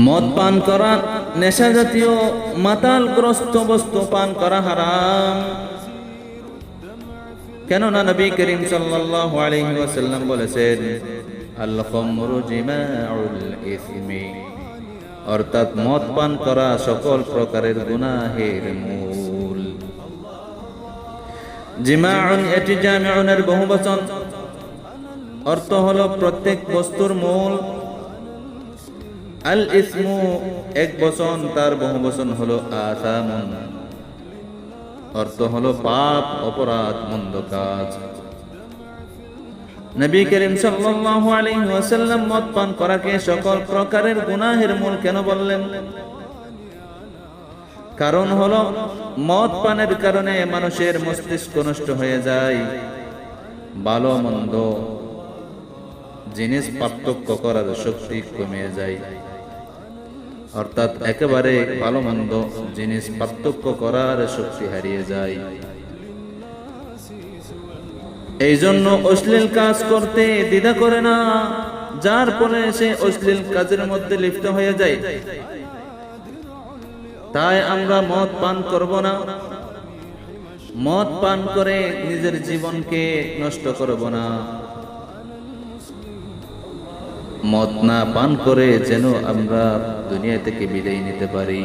মদ পান করা, নেশা জাতীয় মাতালগ্রস্ত বস্তু পান করা হারাম। কেননা নবী করিম সাল্লাল্লাহু আলাইহি ওয়াসাল্লাম বলেছেন, আল খামরু জিমাউল ইসমি, অর্থাৎ মদ পান করা সকল প্রকারের গুনাহের মূল। জিমাউন এটি জামিউনের বহুবচন, অর্থ হলো প্রত্যেক বস্তুর মূল। আল ইসমু এক বচন, তার বহুবচন হলো আসামুন, অর্থ হলো পাপ, অপরাধ, মন্দ কাজ। নবী করিম সাল্লাল্লাহু আলাইহি ওয়াসাল্লাম মদ পান করাকে সকল প্রকারের গুনাহের মূল কেন বললেন? কারণ হলো মদ পানের কারণে মানুষের মস্তিষ্ক নষ্ট হয়ে যায়, ভালো মন্দ জিনিস পার্থক্য করার শক্তি কমে যায়, অর্থাৎ একেবারে ভালো মন্দ জিনিস পার্থক্য করার শক্তি হারিয়ে যায়। এই জন্য অশ্লীল কাজ করতে দ্বিধা করে না, যার ফলে সে অশ্লীল কাজের মধ্যে লিপ্ত হয়ে যায়। তাই আমরা মদ পান করব না, মদ পান করে নিজের জীবনকে নষ্ট করব না। মদ না পান করে যেন আমরা দুনিয়া থেকে বিদায় নিতে পারি।